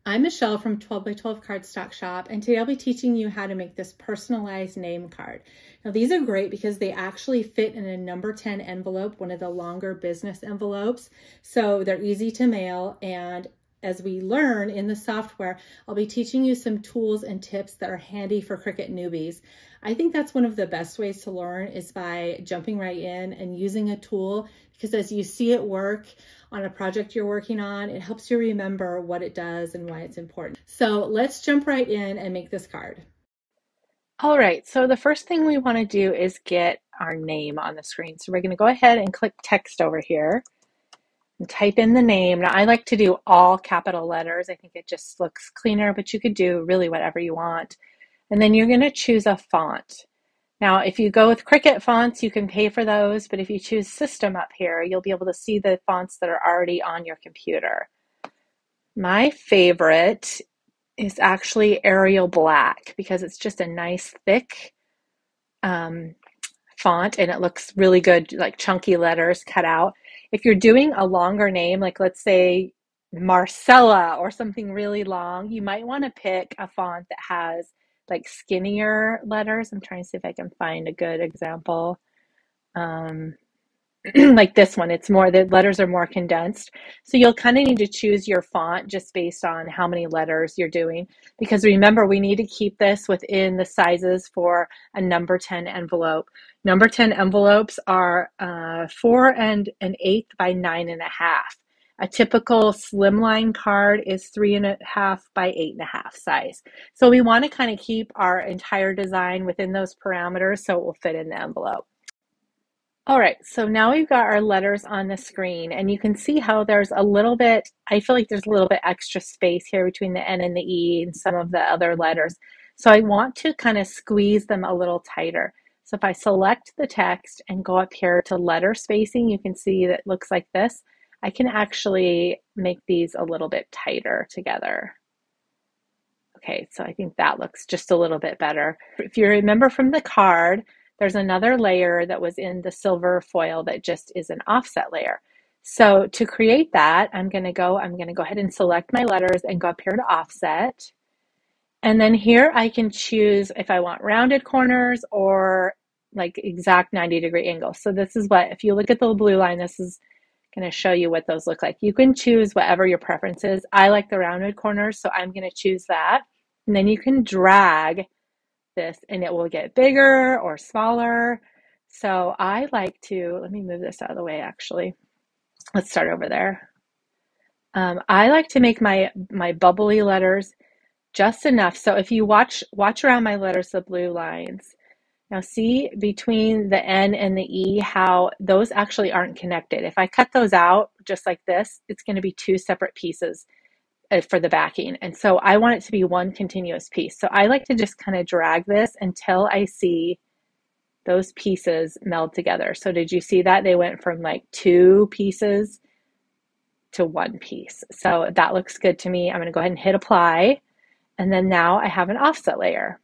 I'm Michelle from 12 by 12 Cardstock Shop, and today I'll be teaching you how to make this personalized name card. Now these are great because they actually fit in a number 10 envelope, one of the longer business envelopes, so they're easy to mail. And as we learn in the software, I'll be teaching you some tools and tips that are handy for Cricut newbies. I think that's one of the best ways to learn is by jumping right in and using a tool, because as you see it work on a project you're working on, it helps you remember what it does and why it's important. So let's jump right in and make this card. All right, so the first thing we want to do is get our name on the screen. So we're going to go ahead and click text over here and type in the name. Now I like to do all capital letters. I think it just looks cleaner, but you could do really whatever you want. And then you're going to choose a font. Now, if you go with Cricut fonts, you can pay for those, but if you choose System up here, you'll be able to see the fonts that are already on your computer. My favorite is actually Arial Black because it's just a nice thick font and it looks really good, like chunky letters cut out. If you're doing a longer name, like let's say Marcella or something really long, you might want to pick a font that has like skinnier letters. I'm trying to see if I can find a good example. Like this one, it's more, the letters are more condensed. So you'll kind of need to choose your font just based on how many letters you're doing. Because remember, we need to keep this within the sizes for a number 10 envelope. Number 10 envelopes are 4 1/8 by 9 1/2. A typical slimline card is 3 1/2 by 8 1/2 size. So we want to kind of keep our entire design within those parameters so it will fit in the envelope. All right, so now we've got our letters on the screen and you can see how there's a little bit, I feel like there's a little bit extra space here between the N and the E and some of the other letters. So I want to kind of squeeze them a little tighter. So if I select the text and go up here to letter spacing, you can see that it looks like this. I can actually make these a little bit tighter together. Okay, so I think that looks just a little bit better. If you remember from the card, there's another layer that was in the silver foil that just is an offset layer. So to create that, I'm going to go ahead and select my letters and go up here to offset. And then here I can choose if I want rounded corners or like exact 90-degree angles. So this is what, if you look at the blue line, this is going to show you what those look like. You can choose whatever your preference is. I like the rounded corners, so I'm going to choose that. And then you can drag this and it will get bigger or smaller. So I like to, let me move this out of the way actually. Let's start over there. I like to make my bubbly letters just enough. So if you watch around my letters, the blue lines, now see between the N and the E how those actually aren't connected. If I cut those out just like this, it's going to be two separate pieces for the backing. And so I want it to be one continuous piece. So I like to just kind of drag this until I see those pieces meld together. So did you see that? They went from like two pieces to one piece. So that looks good to me. I'm going to go ahead and hit apply. And then now I have an offset layer.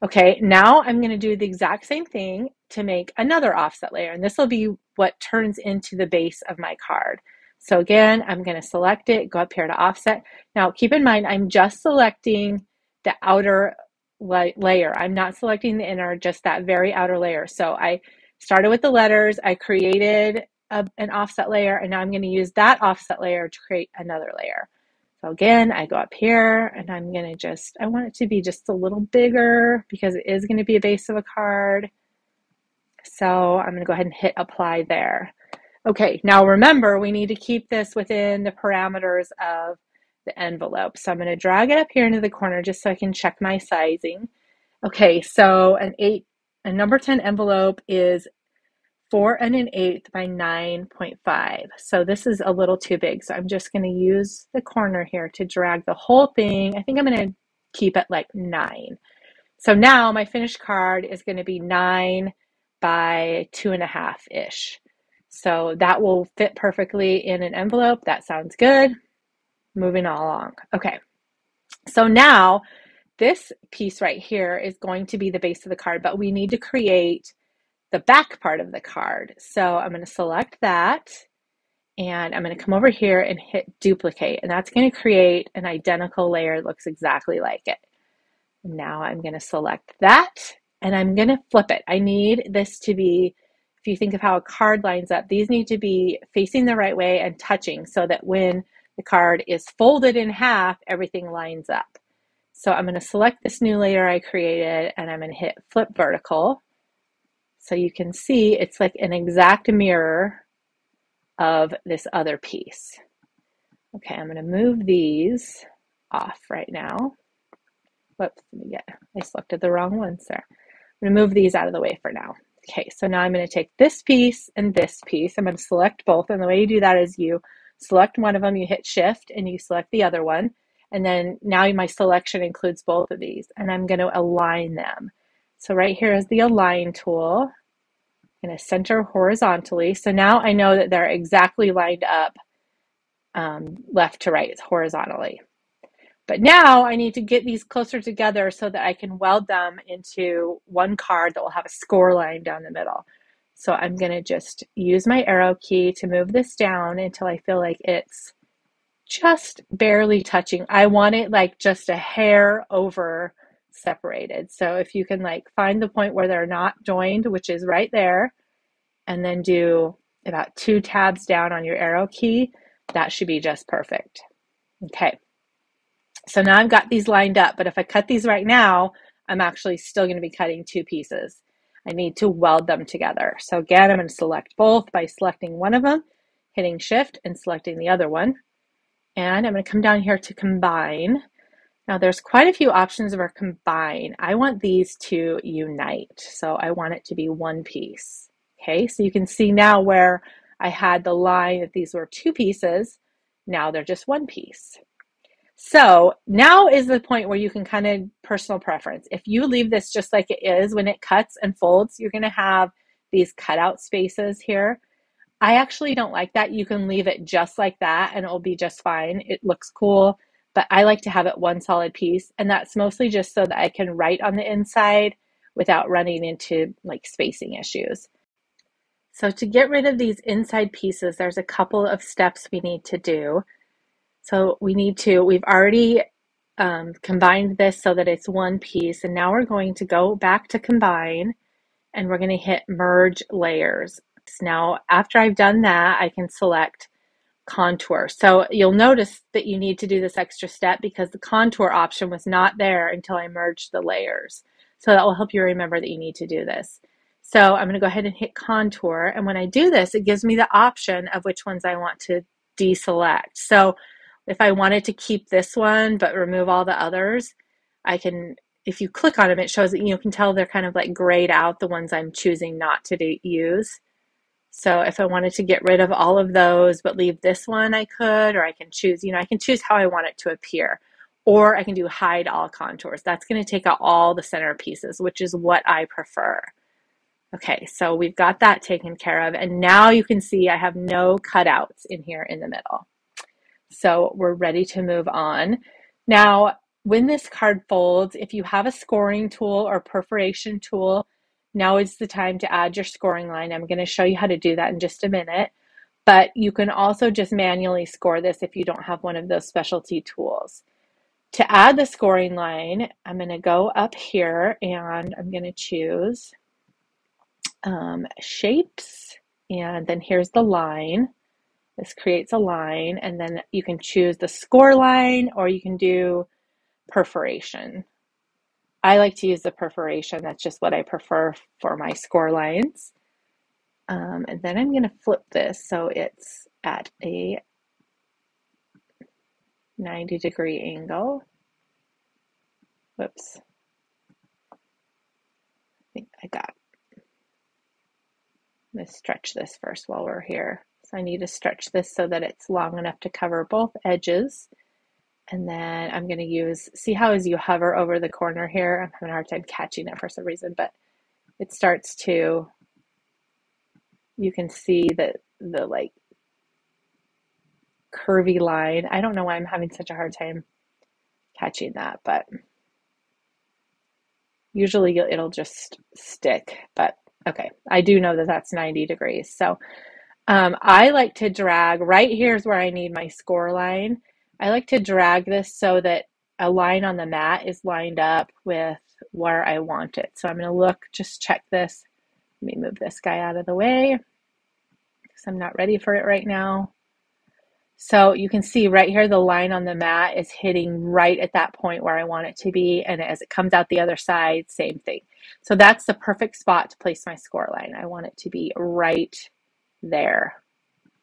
Okay, now I'm going to do the exact same thing to make another offset layer. And this will be what turns into the base of my card. So again, I'm going to select it, go up here to offset. Now keep in mind, I'm just selecting the outer layer. I'm not selecting the inner, just that very outer layer. So I started with the letters, I created an offset layer, and now I'm going to use that offset layer to create another layer. So again, I go up here and I'm going to I want it to be just a little bigger because it is going to be a base of a card. So I'm going to go ahead and hit apply there. Okay, now remember, we need to keep this within the parameters of the envelope. So I'm going to drag it up here into the corner just so I can check my sizing. Okay, so a number 10 envelope is 4 1/8 by 9.5. So this is a little too big. So I'm just going to use the corner here to drag the whole thing. I think I'm going to keep it like 9. So now my finished card is going to be 9 by 2.5-ish. So that will fit perfectly in an envelope. That sounds good. Moving all along. Okay. So now this piece right here is going to be the base of the card, but we need to create the back part of the card. So I'm going to select that And I'm going to come over here and hit duplicate, and that's going to create an identical layer that looks exactly like it. Now I'm going to select that and I'm going to flip it. I need this to be, if you think of how a card lines up, these need to be facing the right way and touching so that when the card is folded in half, everything lines up. So I'm going to select this new layer I created and I'm going to hit flip vertical. So you can see it's like an exact mirror of this other piece. Okay, I'm going to move these off right now. Whoops, I selected the wrong ones there. I'm going to move these out of the way for now. Okay, so now I'm going to take this piece and this piece. I'm going to select both, and the way you do that is you select one of them, you hit shift, and you select the other one. And then now my selection includes both of these, and I'm going to align them. So right here is the align tool. I'm going to center horizontally. So now I know that they're exactly lined up left to right horizontally. But now I need to get these closer together so that I can weld them into one card that will have a score line down the middle. So I'm going to just use my arrow key to move this down until I feel like it's just barely touching. I want it like just a hair over separated. So if you can like find the point where they're not joined, which is right there, and then do about 2 tabs down on your arrow key, that should be just perfect. Okay. So now I've got these lined up, but if I cut these right now, I'm actually still going to be cutting 2 pieces. I need to weld them together. So again, I'm going to select both by selecting one of them, hitting shift and selecting the other one. And I'm going to come down here to combine. Now there's quite a few options for combine. I want these to unite. So I want it to be one piece. Okay, so you can see now where I had the line that these were 2 pieces. Now they're just one piece. So now is the point where you can kind of personal preference. If you leave this just like it is, when it cuts and folds, you're going to have these cutout spaces here. I actually don't like that. You can leave it just like that and it'll be just fine. It looks cool, but I like to have it one solid piece. And that's mostly just so that I can write on the inside without running into like spacing issues. So to get rid of these inside pieces, there's a couple of steps we need to do. So we've already combined this so that it's one piece, and now we're going to go back to combine and we're going to hit merge layers. Now, after I've done that, I can select contour. So you'll notice that you need to do this extra step because the contour option was not there until I merged the layers. So that will help you remember that you need to do this. So I'm going to go ahead and hit contour, and when I do this, it gives me the option of which ones I want to deselect. So if I wanted to keep this one but remove all the others, I can, if you click on them, it shows that you can tell they're kind of like grayed out, the ones I'm choosing not to use. So if I wanted to get rid of all of those but leave this one, I could, or I can choose, I can choose how I want it to appear. Or I can do hide all contours. That's going to take out all the center pieces, which is what I prefer. Okay, so we've got that taken care of. And now you can see I have no cutouts in here in the middle. So we're ready to move on. Now, when this card folds, if you have a scoring tool or perforation tool, now is the time to add your scoring line. I'm going to show you how to do that in just a minute, but you can also just manually score this if you don't have one of those specialty tools. To add the scoring line, I'm going to go up here and I'm going to choose shapes, and then here's the line. This creates a line, and then you can choose the score line or you can do perforation. I like to use the perforation. That's just what I prefer for my score lines. And then I'm going to flip this so it's at a 90-degree angle. Whoops. I think I got. I'm going to stretch this first while we're here. So I need to stretch this so that it's long enough to cover both edges. And then I'm going to use, see how as you hover over the corner here, I'm having a hard time catching it for some reason, but it starts to, you can see that the like curvy line. I don't know why I'm having such a hard time catching that, but usually it'll just stick. But okay, I do know that that's 90 degrees. So I like to drag, right here's where I need my score line. I like to drag this so that a line on the mat is lined up with where I want it. So I'm going to look, just check this. Let me move this guy out of the way because I'm not ready for it right now. So you can see right here, the line on the mat is hitting right at that point where I want it to be. And as it comes out the other side, same thing. So that's the perfect spot to place my score line. I want it to be right there,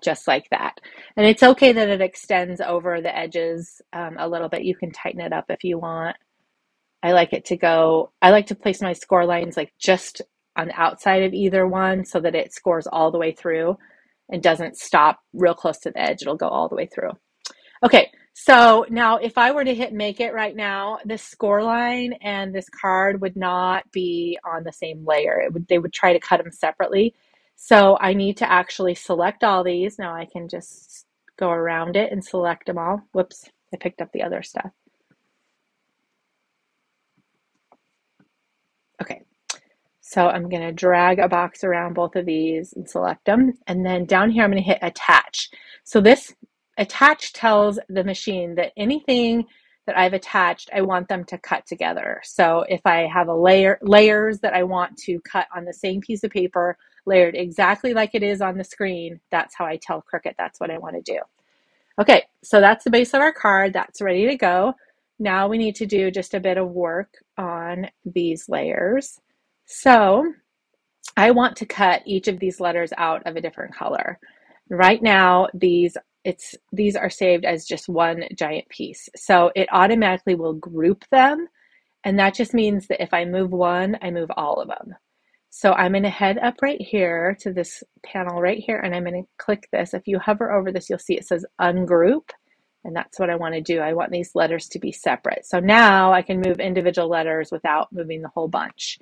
just like that. And it's okay that it extends over the edges a little bit. You can tighten it up if you want. I like to place my score lines like just on the outside of either one so that it scores all the way through and doesn't stop real close to the edge. It'll go all the way through. Okay, so now if I were to hit make it right now, this score line and this card would not be on the same layer. They would try to cut them separately. So I need to actually select all these. Now I can just go around it and select them all. Whoops, I picked up the other stuff. Okay, so I'm going to drag a box around both of these and select them. And then down here, I'm going to hit attach. So this attach tells the machine that anything that I've attached, I want them to cut together. So if I have layers that I want to cut on the same piece of paper, layered exactly like it is on the screen, that's how I tell Cricut that's what I want to do. Okay, so that's the base of our card. That's ready to go. Now we need to do just a bit of work on these layers. So I want to cut each of these letters out of a different color. Right now, these are saved as just one giant piece. So it automatically will group them. And that just means that if I move one, I move all of them. So I'm going to head up right here to this panel right here, and I'm going to click this. If you hover over this, you'll see it says ungroup, and that's what I want to do. I want these letters to be separate. So now I can move individual letters without moving the whole bunch.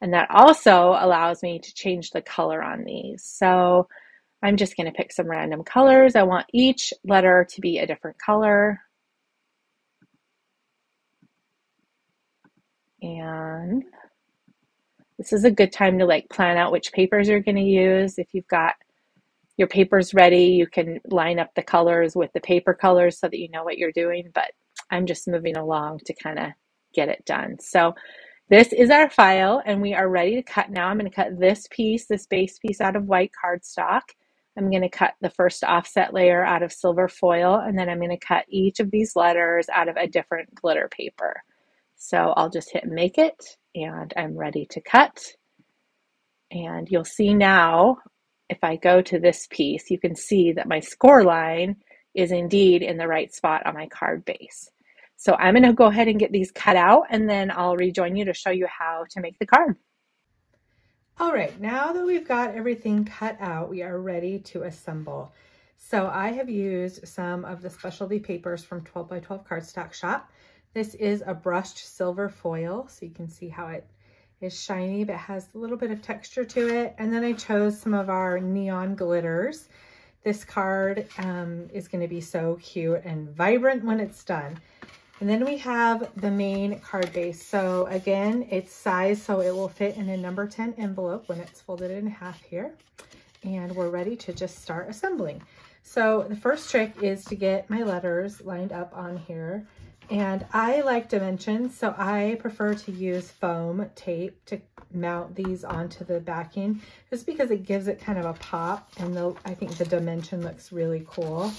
And that also allows me to change the color on these. So I'm just going to pick some random colors. I want each letter to be a different color. And this is a good time to like plan out which papers you're going to use. If you've got your papers ready, you can line up the colors with the paper colors so that you know what you're doing. But I'm just moving along to kind of get it done. So this is our file and we are ready to cut now. I'm going to cut this piece, this base piece out of white cardstock. I'm going to cut the first offset layer out of silver foil, and then I'm going to cut each of these letters out of a different glitter paper. So I'll just hit make it and I'm ready to cut. And you'll see now, if I go to this piece, you can see that my score line is indeed in the right spot on my card base. So I'm going to go ahead and get these cut out, and then I'll rejoin you to show you how to make the card. All right, now that we've got everything cut out, we are ready to assemble. So I have used some of the specialty papers from 12 by 12 Cardstock Shop. This is a brushed silver foil, so you can see how it is shiny, but has a little bit of texture to it. And then I chose some of our neon glitters. This card is going to be so cute and vibrant when it's done. And then we have the main card base. So again, it's sized so it will fit in a number 10 envelope when it's folded in half here. And we're ready to just start assembling. So the first trick is to get my letters lined up on here. And I like dimensions, so I prefer to use foam tape to mount these onto the backing, just because it gives it kind of a pop, and I think the dimension looks really cool.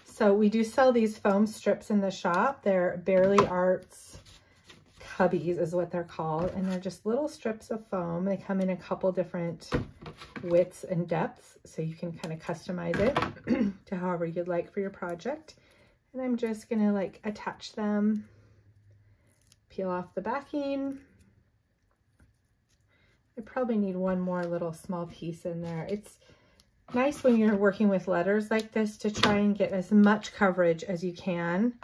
So we do sell these foam strips in the shop. They're Barely Arts cubbies is what they're called, and they're just little strips of foam. They come in a couple different widths and depths, so you can kind of customize it to however you'd like for your project. And I'm just gonna like attach them, peel off the backing. I probably need one more little small piece in there. It's nice when you're working with letters like this to try and get as much coverage as you can,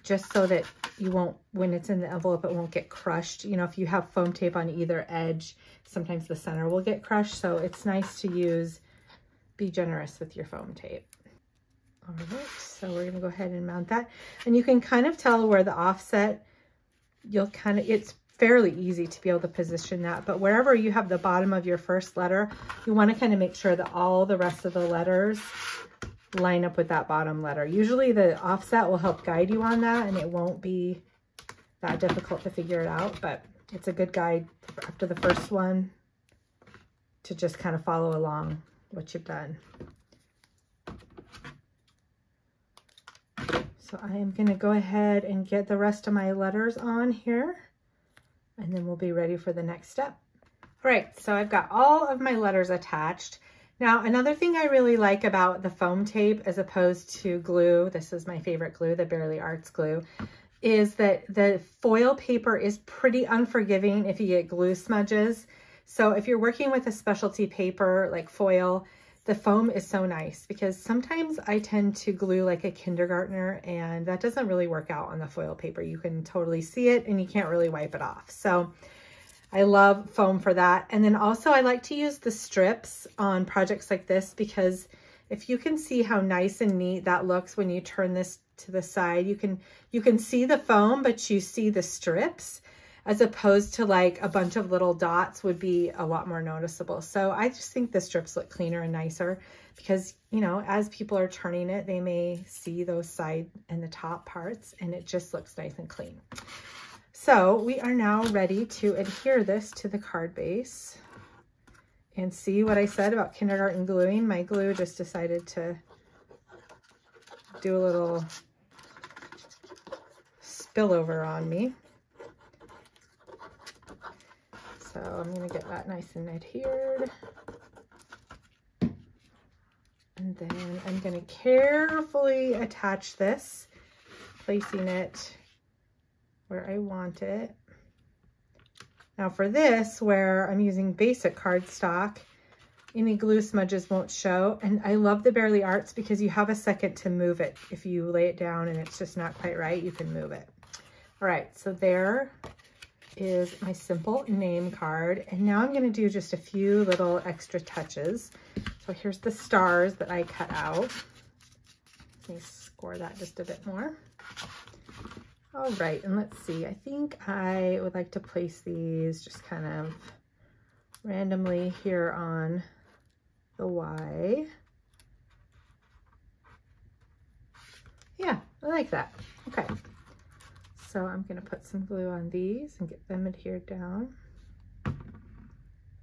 just so that you won't, when it's in the envelope, it won't get crushed. You know, if you have foam tape on either edge, sometimes the center will get crushed. So it's nice to be generous with your foam tape. All right, so we're gonna go ahead and mount that. And you can kind of tell where the offset, it's fairly easy to be able to position that. But wherever you have the bottom of your first letter, you want to kind of make sure that all the rest of the letters line up with that bottom letter. Usually the offset will help guide you on that, and it won't be that difficult to figure it out, but it's a good guide after the first one to just kind of follow along what you've done. So I am going to go ahead and get the rest of my letters on here, and then we'll be ready for the next step. All right, so I've got all of my letters attached. Now, another thing I really like about the foam tape as opposed to glue, this is my favorite glue, the Bearly Arts glue, is that the foil paper is pretty unforgiving if you get glue smudges. So if you're working with a specialty paper like foil, the foam is so nice, because sometimes I tend to glue like a kindergartner, and that doesn't really work out on the foil paper. You can totally see it and you can't really wipe it off. So I love foam for that. And then also I like to use the strips on projects like this, because if you can see how nice and neat that looks when you turn this to the side, you can see the foam, but you see the strips, as opposed to like a bunch of little dots would be a lot more noticeable. So I just think the strips look cleaner and nicer, because, you know, as people are turning it, they may see those side and the top parts, and it just looks nice and clean. So we are now ready to adhere this to the card base. And see what I said about kindergarten gluing? My glue just decided to do a little spillover on me. So I'm going to get that nice and adhered. And then I'm going to carefully attach this, placing it where I want it. Now for this, where I'm using basic cardstock, any glue smudges won't show. And I love the Bearly Arts because you have a second to move it. If you lay it down and it's just not quite right, you can move it. All right, so there is my simple name card. And now I'm going to do just a few little extra touches. So here's the stars that I cut out. Let me score that just a bit more. All right, and let's see, I think I would like to place these just kind of randomly here on the Y. Yeah, I like that. Okay, so I'm gonna put some glue on these and get them adhered down.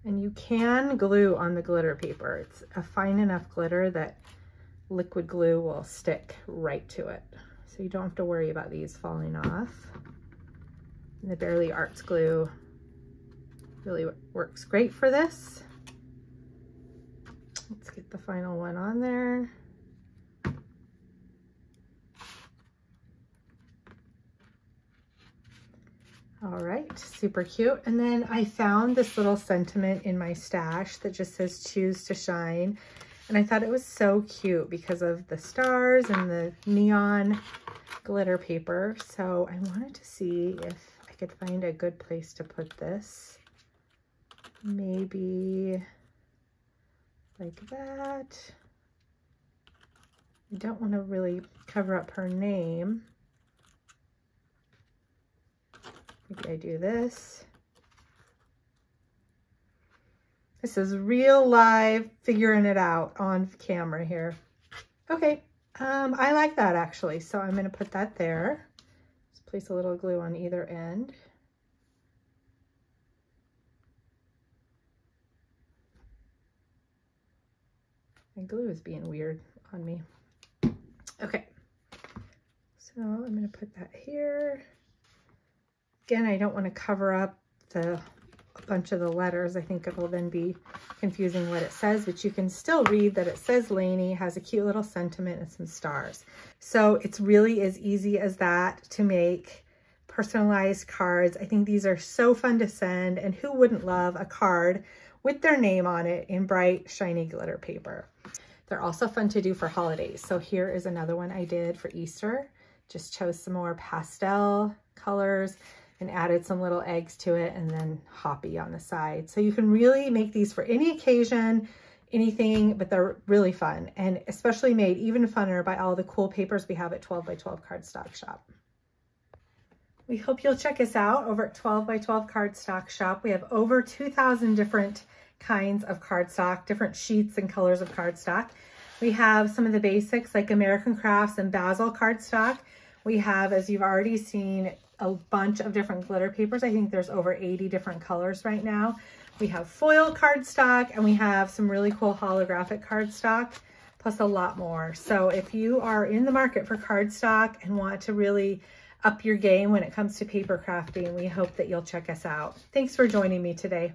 And you can glue on the glitter paper. It's a fine enough glitter that liquid glue will stick right to it. So you don't have to worry about these falling off. And the Bearly Arts glue really works great for this. Let's get the final one on there. All right, super cute. And then I found this little sentiment in my stash that just says "Choose to Shine." And I thought it was so cute because of the stars and the neon glitter paper. So I wanted to see if I could find a good place to put this. Maybe like that. I don't want to really cover up her name. Maybe I do this. This is real live figuring it out on camera here. Okay, I like that actually. So I'm going to put that there. Just place a little glue on either end. My glue is being weird on me. Okay, so I'm going to put that here. Again, I don't want to cover up a bunch of the letters. I think it'll then be confusing what it says, but you can still read that it says Lainey, has a cute little sentiment and some stars. So it's really as easy as that to make personalized cards. I think these are so fun to send, and who wouldn't love a card with their name on it in bright, shiny glitter paper? They're also fun to do for holidays. So here is another one I did for Easter. Just chose some more pastel colors and added some little eggs to it, and then hoppy on the side. So you can really make these for any occasion, anything, but they're really fun, and especially made even funner by all the cool papers we have at 12 by 12 Cardstock Shop. We hope you'll check us out over at 12 by 12 Cardstock Shop. We have over 2,000 different kinds of cardstock, different sheets and colors of cardstock. We have some of the basics like American Crafts and Basil cardstock. We have, as you've already seen, a bunch of different glitter papers. I think there's over 80 different colors right now. We have foil cardstock, and we have some really cool holographic cardstock, plus a lot more. So if you are in the market for cardstock and want to really up your game when it comes to paper crafting, we hope that you'll check us out. Thanks for joining me today.